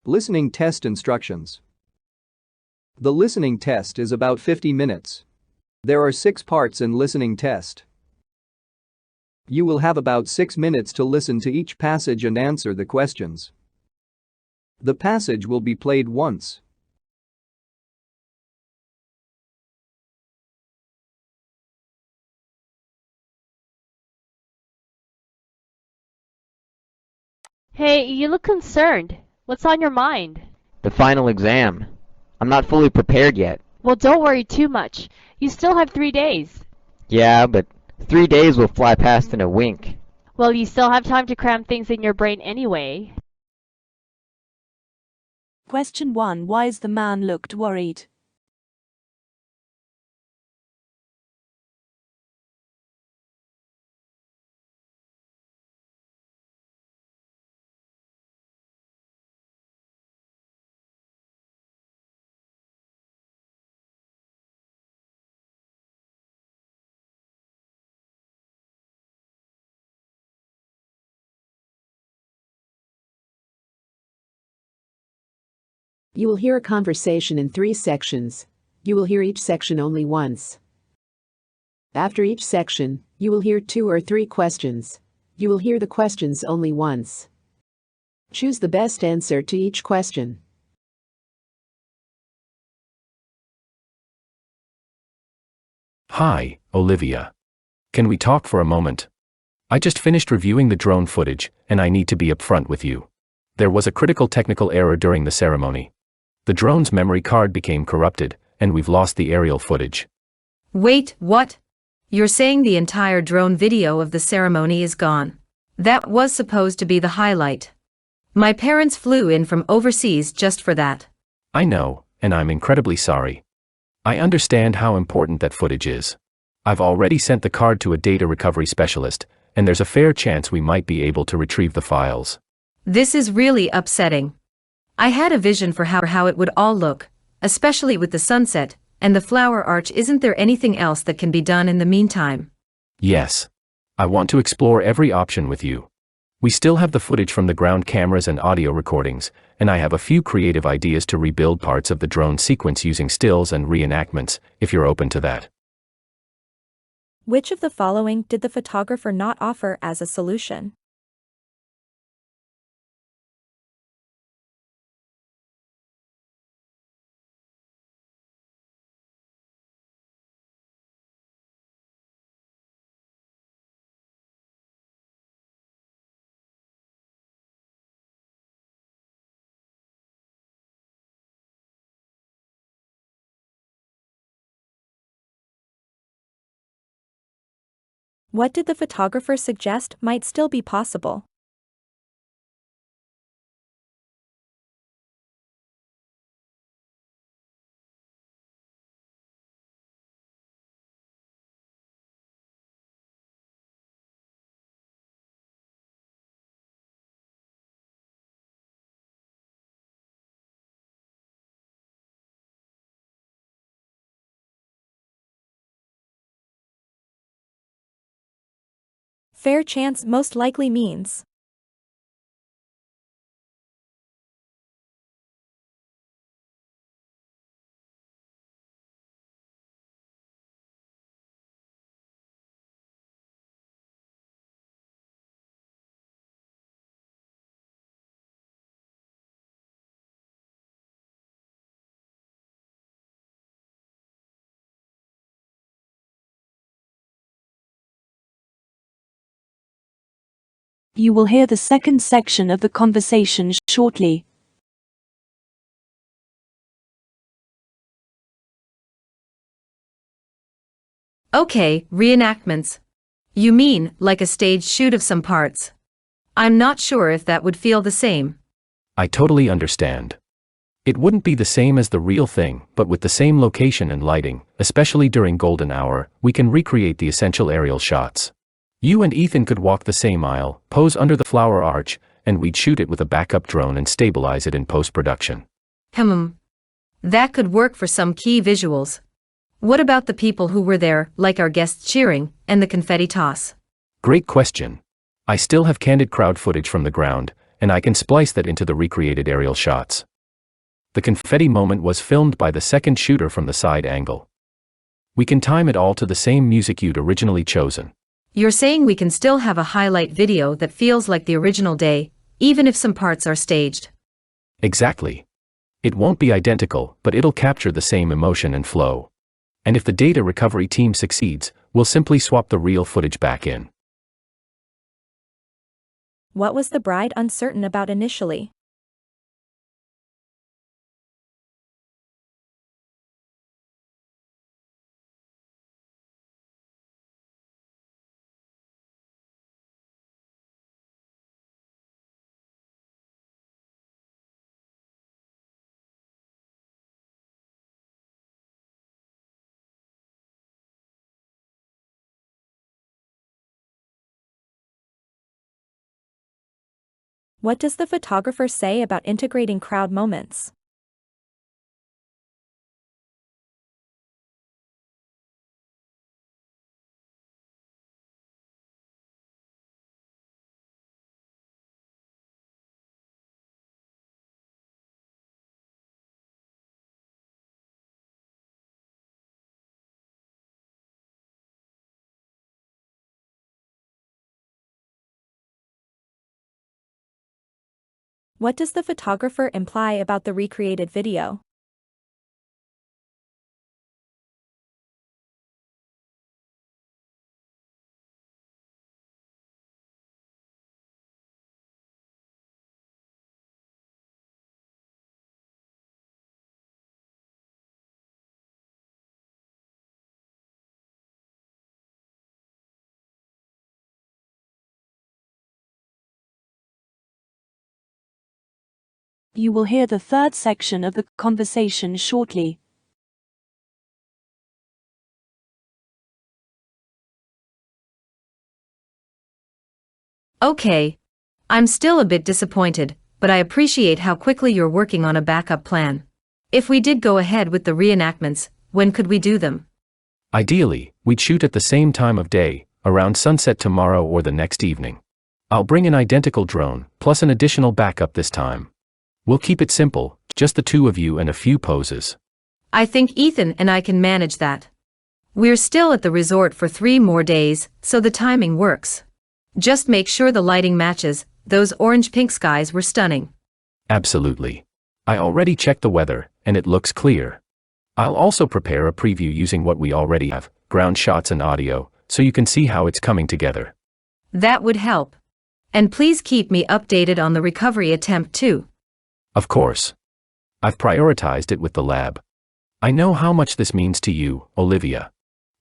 Listening test instructions. The listening test is about 50 minutes. There are 6 parts in listening test. You will have about 6 minutes to listen to each passage and answer the questions. The passage will be played once. Hey, you look concerned. What's on your mind? The final exam. I'm not fully prepared yet. Well, don't worry too much. You still have 3 days. Yeah, but 3 days will fly past in a wink. Well, you still have time to cram things in your brain anyway. Question 1. Why is the man looked worried? You will hear a conversation in 3 sections. You will hear each section only once. After each section, you will hear 2 or 3 questions. You will hear the questions only once. Choose the best answer to each question. Hi, Olivia. Can we talk for a moment? I just finished reviewing the drone footage, and I need to be upfront with you. There was a critical technical error during the ceremony. The drone's memory card became corrupted, and we've lost the aerial footage. Wait, what? You're saying the entire drone video of the ceremony is gone? That was supposed to be the highlight. My parents flew in from overseas just for that. I know, and I'm incredibly sorry. I understand how important that footage is. I've already sent the card to a data recovery specialist, and there's a fair chance we might be able to retrieve the files. This is really upsetting. I had a vision for how it would all look, especially with the sunset and the flower arch. Isn't there anything else that can be done in the meantime? Yes. I want to explore every option with you. We still have the footage from the ground cameras and audio recordings, and I have a few creative ideas to rebuild parts of the drone sequence using stills and reenactments, if you're open to that. Which of the following did the photographer not offer as a solution? What did the photographer suggest might still be possible? Fair chance most likely means. You will hear the second section of the conversation shortly. Okay, reenactments. You mean, like a stage shoot of some parts? I'm not sure if that would feel the same. I totally understand. It wouldn't be the same as the real thing, but with the same location and lighting, especially during golden hour, we can recreate the essential aerial shots. You and Ethan could walk the same aisle, pose under the flower arch, and we'd shoot it with a backup drone and stabilize it in post-production. That could work for some key visuals. What about the people who were there, like our guests cheering, and the confetti toss? Great question. I still have candid crowd footage from the ground, and I can splice that into the recreated aerial shots. The confetti moment was filmed by the second shooter from the side angle. We can time it all to the same music you'd originally chosen. You're saying we can still have a highlight video that feels like the original day, even if some parts are staged? Exactly. It won't be identical, but it'll capture the same emotion and flow. And if the data recovery team succeeds, we'll simply swap the real footage back in. What was the bride uncertain about initially? What does the photographer say about integrating crowd moments? What does the photographer imply about the recreated video? You will hear the third section of the conversation shortly. Okay. I'm still a bit disappointed, but I appreciate how quickly you're working on a backup plan. If we did go ahead with the reenactments, when could we do them? Ideally, we'd shoot at the same time of day, around sunset tomorrow or the next evening. I'll bring an identical drone, plus an additional backup this time. We'll keep it simple, just the two of you and a few poses. I think Ethan and I can manage that. We're still at the resort for 3 more days, so the timing works. Just make sure the lighting matches. Those orange-pink skies were stunning. Absolutely. I already checked the weather, and it looks clear. I'll also prepare a preview using what we already have, ground shots and audio, so you can see how it's coming together. That would help. And please keep me updated on the recovery attempt too. Of course. I've prioritized it with the lab. I know how much this means to you, Olivia.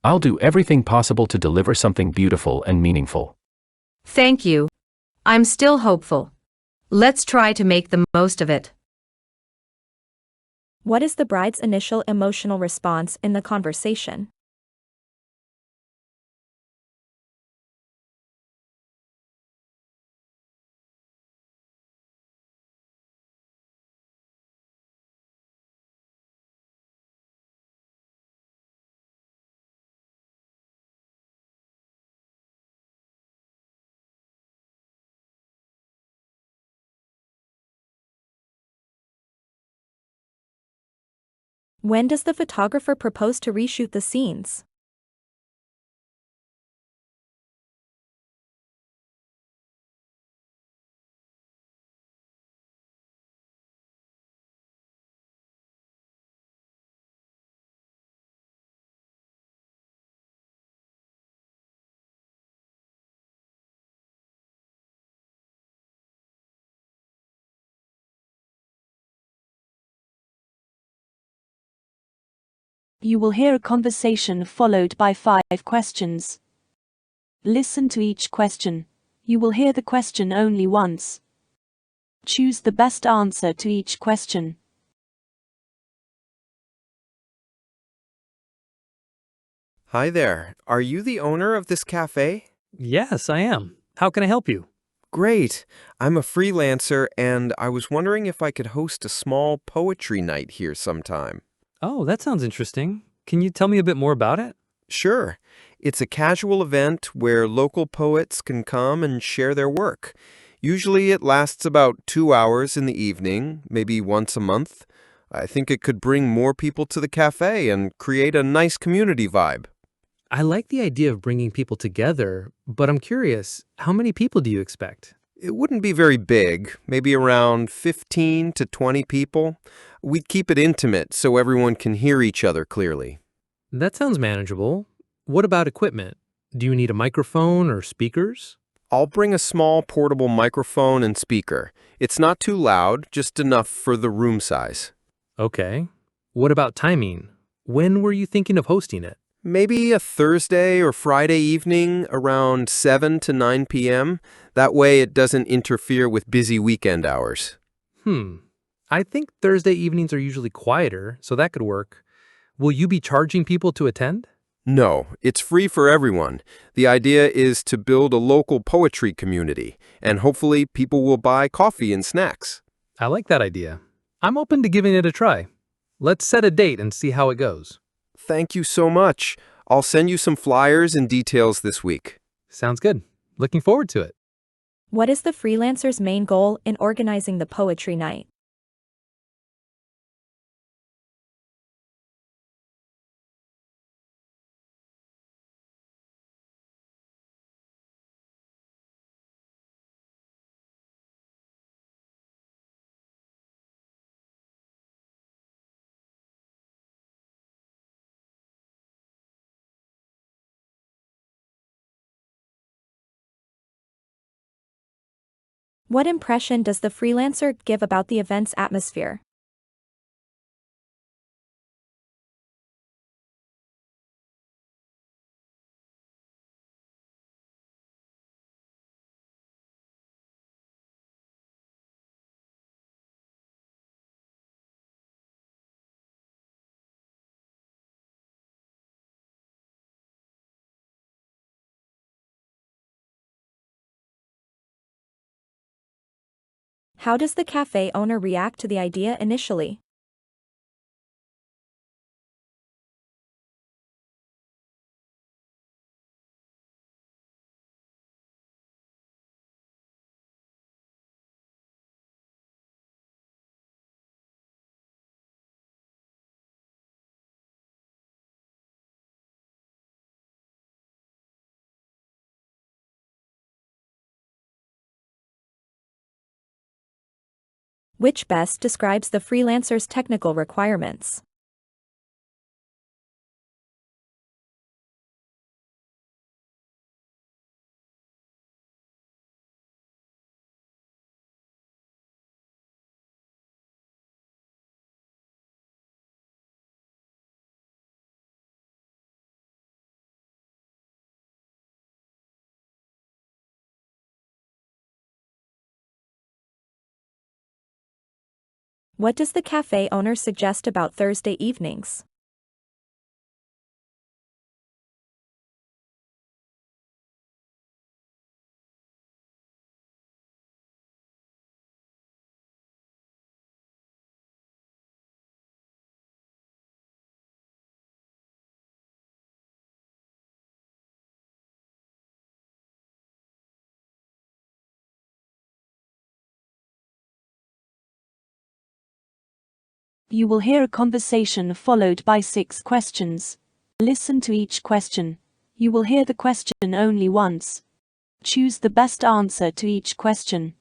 I'll do everything possible to deliver something beautiful and meaningful. Thank you. I'm still hopeful. Let's try to make the most of it. What is the bride's initial emotional response in the conversation? When does the photographer propose to reshoot the scenes? You will hear a conversation followed by 5 questions. Listen to each question. You will hear the question only once. Choose the best answer to each question. Hi there. Are you the owner of this cafe? Yes, I am. How can I help you? Great. I'm a freelancer and I was wondering if I could host a small poetry night here sometime. Oh, that sounds interesting. Can you tell me a bit more about it? Sure. It's a casual event where local poets can come and share their work. Usually it lasts about 2 hours in the evening, maybe once a month. I think it could bring more people to the cafe and create a nice community vibe. I like the idea of bringing people together, but I'm curious, how many people do you expect? It wouldn't be very big, maybe around 15 to 20 people. We'd keep it intimate so everyone can hear each other clearly. That sounds manageable. What about equipment? Do you need a microphone or speakers? I'll bring a small portable microphone and speaker. It's not too loud, just enough for the room size. Okay. What about timing? When were you thinking of hosting it? Maybe a Thursday or Friday evening around 7 to 9 p.m. That way it doesn't interfere with busy weekend hours. I think Thursday evenings are usually quieter, so that could work. Will you be charging people to attend? No, it's free for everyone. The idea is to build a local poetry community, and hopefully people will buy coffee and snacks. I like that idea. I'm open to giving it a try. Let's set a date and see how it goes. Thank you so much. I'll send you some flyers and details this week. Sounds good. Looking forward to it. What is the freelancer's main goal in organizing the poetry night? What impression does the freelancer give about the event's atmosphere? How does the cafe owner react to the idea initially? Which best describes the freelancer's technical requirements? What does the cafe owner suggest about Thursday evenings? You will hear a conversation followed by 6 questions. Listen to each question. You will hear the question only once. Choose the best answer to each question.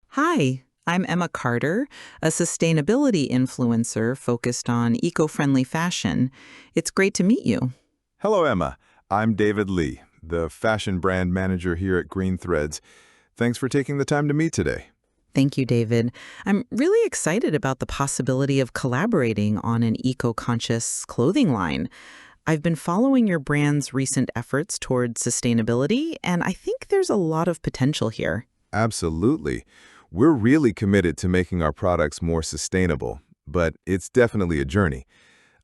Hi, I'm Emma Carter, a sustainability influencer focused on eco-friendly fashion. It's great to meet you. Hello, Emma. I'm David Lee, the fashion brand manager here at Green Threads. Thanks for taking the time to meet today. Thank you, David. I'm really excited about the possibility of collaborating on an eco-conscious clothing line. I've been following your brand's recent efforts towards sustainability, and I think there's a lot of potential here. Absolutely. We're really committed to making our products more sustainable, but it's definitely a journey.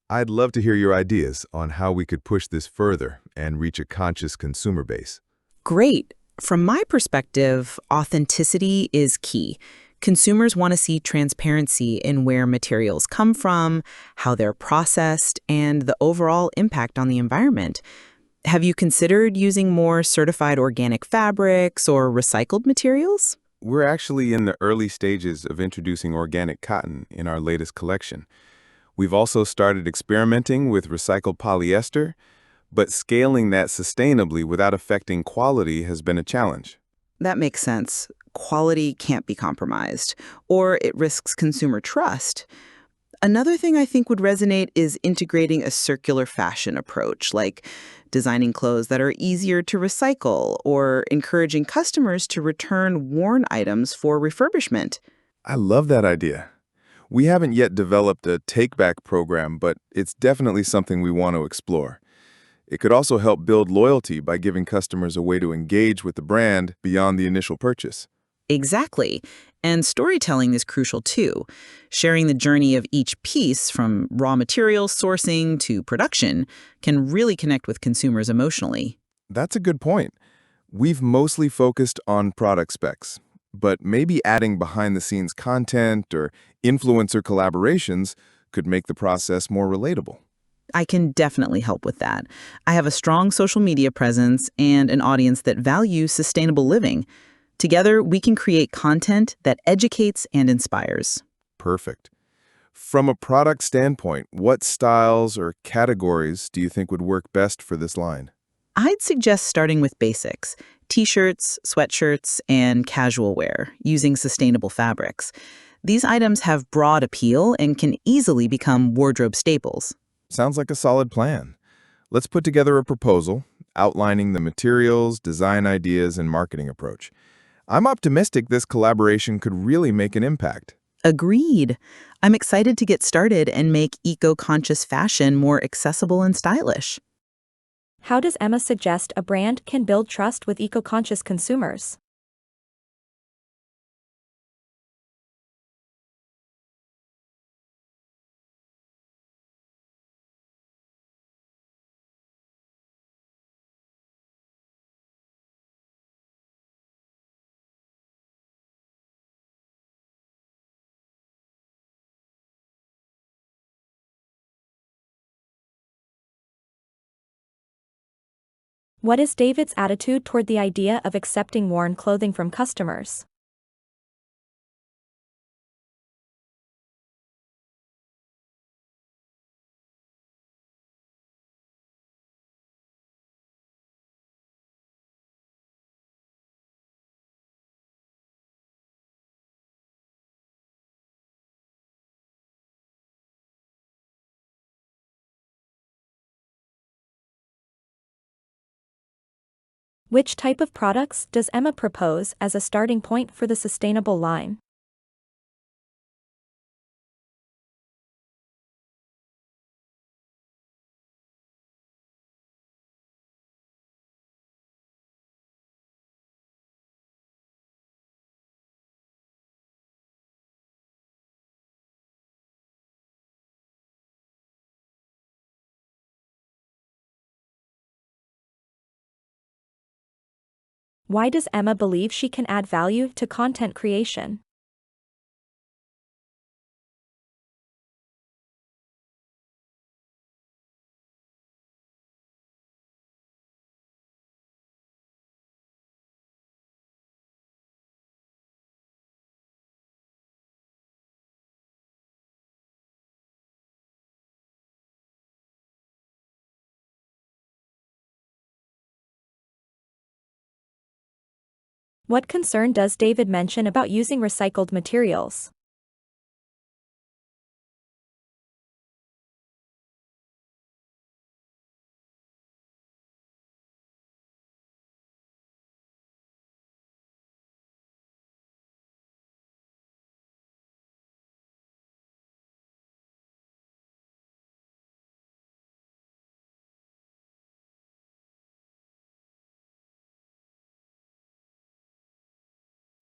I'd love to hear your ideas on how we could push this further and reach a conscious consumer base. Great. From my perspective, authenticity is key. Consumers want to see transparency in where materials come from, how they're processed, and the overall impact on the environment. Have you considered using more certified organic fabrics or recycled materials? We're actually in the early stages of introducing organic cotton in our latest collection. We've also started experimenting with recycled polyester, but scaling that sustainably without affecting quality has been a challenge. That makes sense. Quality can't be compromised, or it risks consumer trust. Another thing I think would resonate is integrating a circular fashion approach, like designing clothes that are easier to recycle or encouraging customers to return worn items for refurbishment. I love that idea. We haven't yet developed a take-back program, but it's definitely something we want to explore. It could also help build loyalty by giving customers a way to engage with the brand beyond the initial purchase. Exactly. And storytelling is crucial too. Sharing the journey of each piece, from raw material sourcing to production, can really connect with consumers emotionally. That's a good point. We've mostly focused on product specs, but maybe adding behind-the-scenes content or influencer collaborations could make the process more relatable. I can definitely help with that. I have a strong social media presence and an audience that values sustainable living. Together, we can create content that educates and inspires. Perfect. From a product standpoint, what styles or categories do you think would work best for this line? I'd suggest starting with basics: t-shirts, sweatshirts, and casual wear, using sustainable fabrics. These items have broad appeal and can easily become wardrobe staples. Sounds like a solid plan. Let's put together a proposal outlining the materials, design ideas, and marketing approach. I'm optimistic this collaboration could really make an impact. Agreed. I'm excited to get started and make eco-conscious fashion more accessible and stylish. How does Emma suggest a brand can build trust with eco-conscious consumers? What is David's attitude toward the idea of accepting worn clothing from customers? Which type of products does Emma propose as a starting point for the sustainable line? Why does Emma believe she can add value to content creation? What concern does David mention about using recycled materials?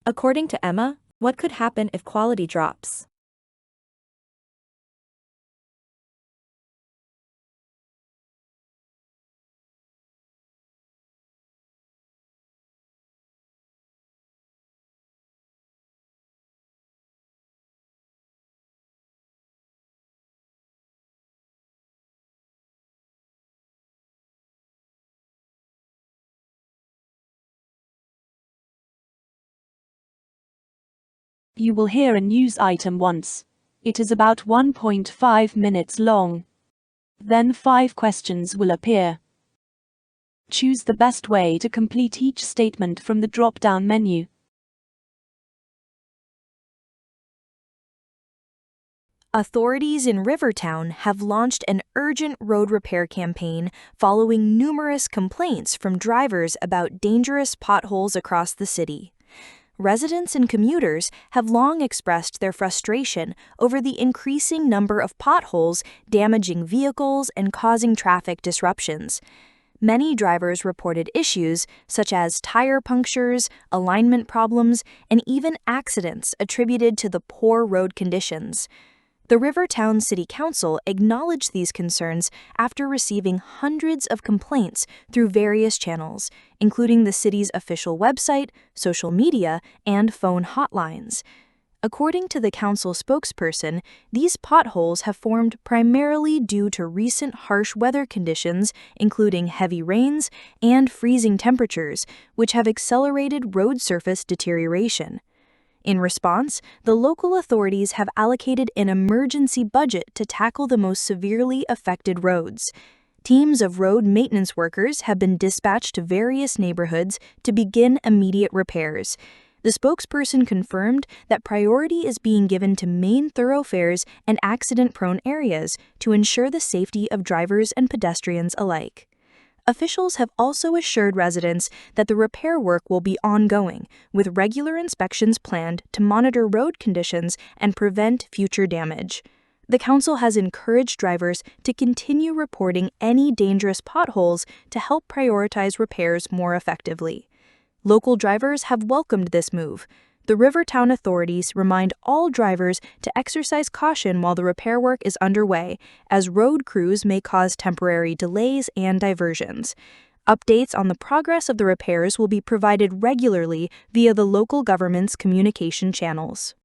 According to Emma, what could happen if quality drops? You will hear a news item once. It is about 1.5 minutes long. Then 5 questions will appear. Choose the best way to complete each statement from the drop-down menu. Authorities in Rivertown have launched an urgent road repair campaign following numerous complaints from drivers about dangerous potholes across the city. Residents and commuters have long expressed their frustration over the increasing number of potholes damaging vehicles and causing traffic disruptions. Many drivers reported issues such as tire punctures, alignment problems, and even accidents attributed to the poor road conditions. The Rivertown City Council acknowledged these concerns after receiving hundreds of complaints through various channels, including the city's official website, social media, and phone hotlines. According to the council spokesperson, these potholes have formed primarily due to recent harsh weather conditions, including heavy rains and freezing temperatures, which have accelerated road surface deterioration. In response, the local authorities have allocated an emergency budget to tackle the most severely affected roads. Teams of road maintenance workers have been dispatched to various neighborhoods to begin immediate repairs. The spokesperson confirmed that priority is being given to main thoroughfares and accident-prone areas to ensure the safety of drivers and pedestrians alike. Officials have also assured residents that the repair work will be ongoing, with regular inspections planned to monitor road conditions and prevent future damage. The council has encouraged drivers to continue reporting any dangerous potholes to help prioritize repairs more effectively. Local drivers have welcomed this move. The Rivertown authorities remind all drivers to exercise caution while the repair work is underway, as road crews may cause temporary delays and diversions. Updates on the progress of the repairs will be provided regularly via the local government's communication channels.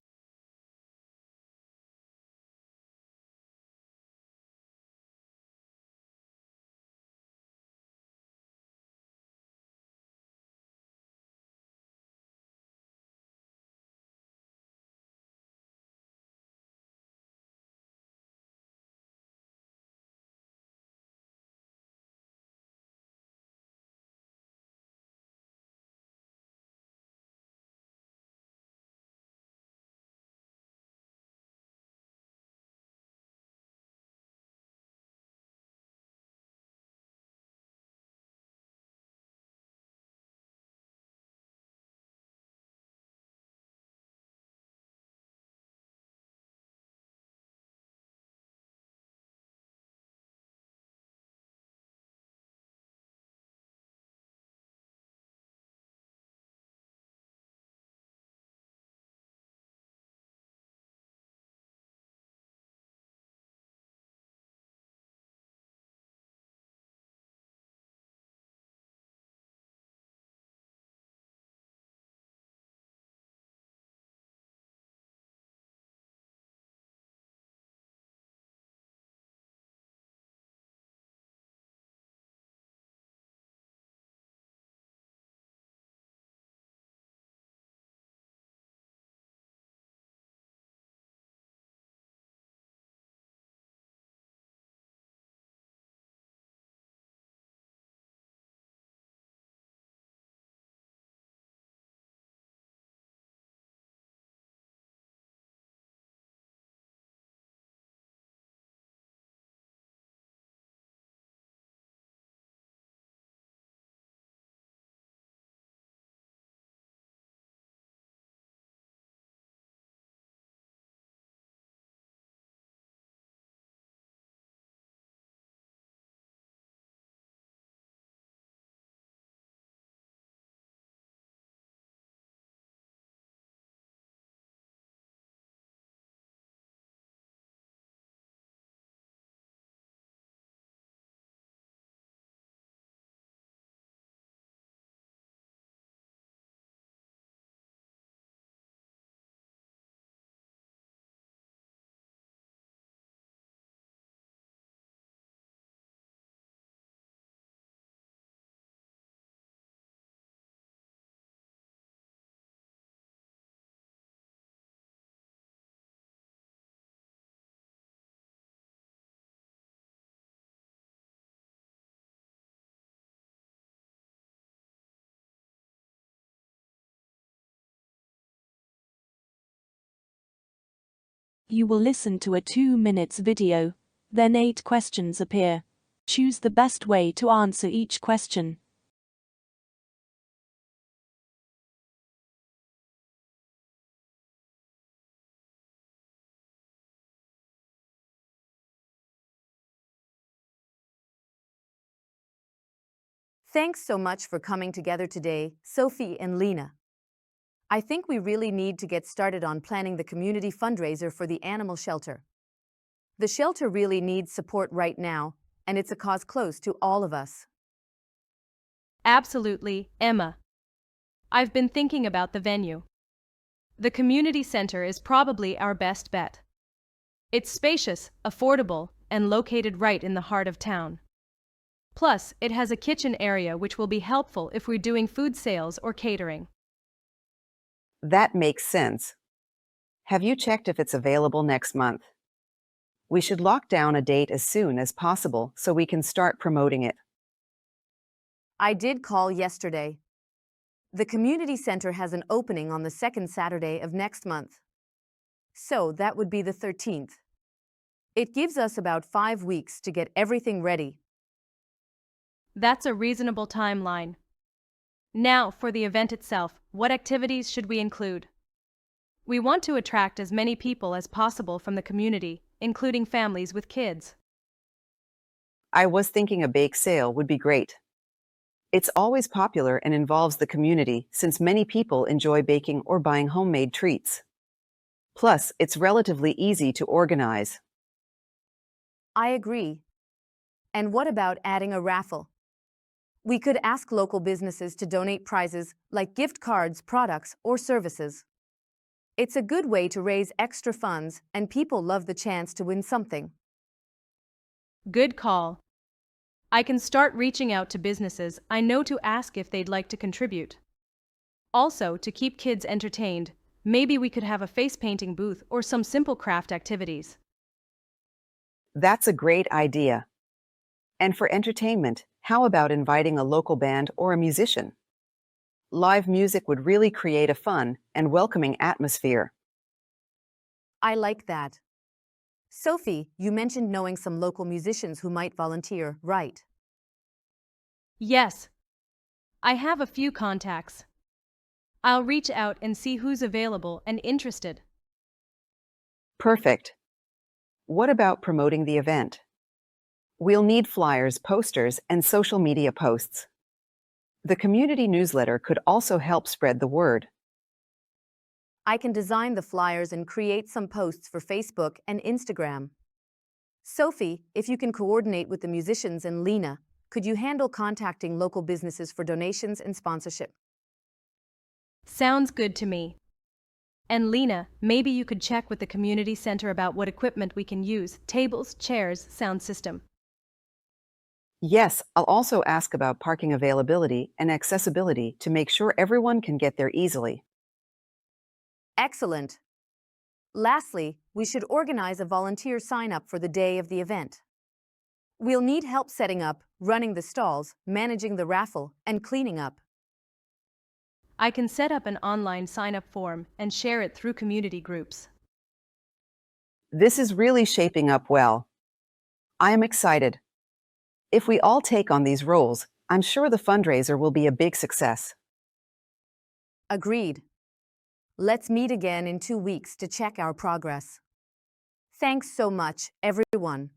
You will listen to a 2 minutes video. Then 8 questions appear. Choose the best way to answer each question. Thanks so much for coming together today, Sophie and Lena. I think we really need to get started on planning the community fundraiser for the animal shelter. The shelter really needs support right now, and it's a cause close to all of us. Absolutely, Emma. I've been thinking about the venue. The community center is probably our best bet. It's spacious, affordable, and located right in the heart of town. Plus, it has a kitchen area which will be helpful if we're doing food sales or catering. That makes sense. Have you checked if it's available next month? We should lock down a date as soon as possible so we can start promoting it. I did call yesterday. The community center has an opening on the second Saturday of next month. So that would be the 13th. It gives us about 5 weeks to get everything ready. That's a reasonable timeline. Now, for the event itself, what activities should we include? We want to attract as many people as possible from the community, including families with kids. I was thinking a bake sale would be great. It's always popular and involves the community since many people enjoy baking or buying homemade treats. Plus, it's relatively easy to organize. I agree. And what about adding a raffle? We could ask local businesses to donate prizes like gift cards, products, or services. It's a good way to raise extra funds, and people love the chance to win something. Good call. I can start reaching out to businesses I know to ask if they'd like to contribute. Also, to keep kids entertained, maybe we could have a face painting booth or some simple craft activities. That's a great idea. And for entertainment, how about inviting a local band or a musician? Live music would really create a fun and welcoming atmosphere. I like that. Sophie, you mentioned knowing some local musicians who might volunteer, right? Yes. I have a few contacts. I'll reach out and see who's available and interested. Perfect. What about promoting the event? We'll need flyers, posters, and social media posts. The community newsletter could also help spread the word. I can design the flyers and create some posts for Facebook and Instagram. Sophie, if you can coordinate with the musicians and Lena, could you handle contacting local businesses for donations and sponsorship? Sounds good to me. And Lena, maybe you could check with the community center about what equipment we can use, tables, chairs, sound system. Yes, I'll also ask about parking availability and accessibility to make sure everyone can get there easily. Excellent. Lastly, we should organize a volunteer sign-up for the day of the event. We'll need help setting up, running the stalls, managing the raffle, and cleaning up. I can set up an online sign-up form and share it through community groups. This is really shaping up well. I am excited. If we all take on these roles, I'm sure the fundraiser will be a big success. Agreed. Let's meet again in 2 weeks to check our progress. Thanks so much, everyone.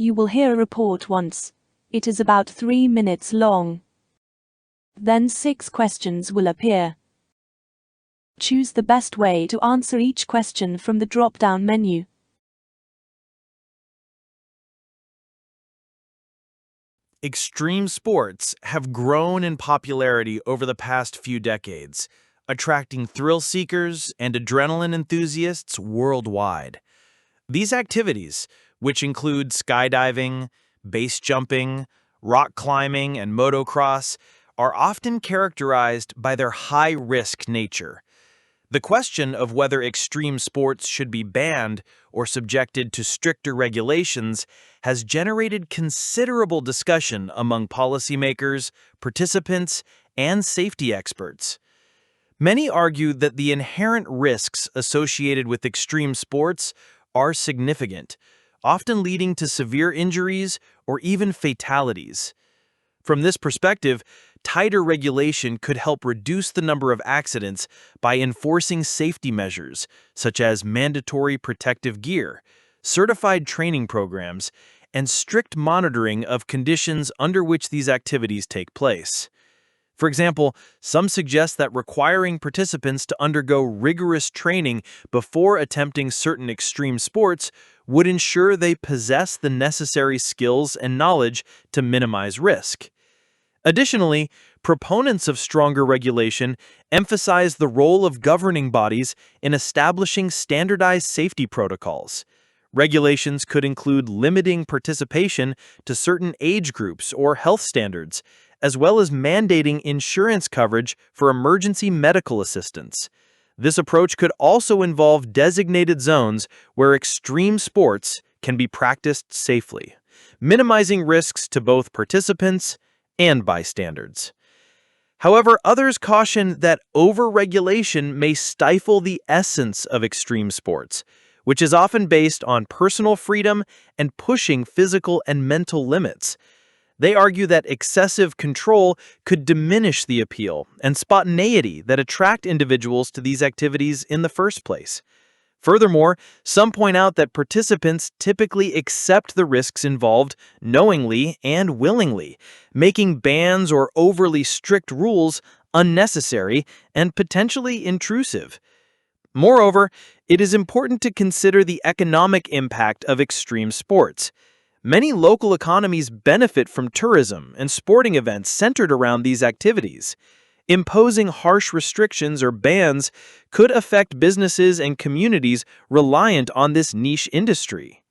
You will hear a report once. It is about 3 minutes long. Then 6 questions will appear. Choose the best way to answer each question from the drop-down menu. Extreme sports have grown in popularity over the past few decades, attracting thrill seekers and adrenaline enthusiasts worldwide. These activities, which include skydiving, base jumping, rock climbing, and motocross, are often characterized by their high-risk nature. The question of whether extreme sports should be banned or subjected to stricter regulations has generated considerable discussion among policymakers, participants, and safety experts. Many argue that the inherent risks associated with extreme sports are significant, often leading to severe injuries or even fatalities. From this perspective, tighter regulation could help reduce the number of accidents by enforcing safety measures, such as mandatory protective gear, certified training programs, and strict monitoring of conditions under which these activities take place. For example, some suggest that requiring participants to undergo rigorous training before attempting certain extreme sports would ensure they possess the necessary skills and knowledge to minimize risk. Additionally, proponents of stronger regulation emphasize the role of governing bodies in establishing standardized safety protocols. Regulations could include limiting participation to certain age groups or health standards, as well as mandating insurance coverage for emergency medical assistance. This approach could also involve designated zones where extreme sports can be practiced safely, minimizing risks to both participants and bystanders. However, others caution that over-regulation may stifle the essence of extreme sports, which is often based on personal freedom and pushing physical and mental limits. They argue that excessive control could diminish the appeal and spontaneity that attract individuals to these activities in the first place. Furthermore, some point out that participants typically accept the risks involved knowingly and willingly, making bans or overly strict rules unnecessary and potentially intrusive. Moreover, it is important to consider the economic impact of extreme sports. Many local economies benefit from tourism and sporting events centered around these activities. Imposing harsh restrictions or bans could affect businesses and communities reliant on this niche industry.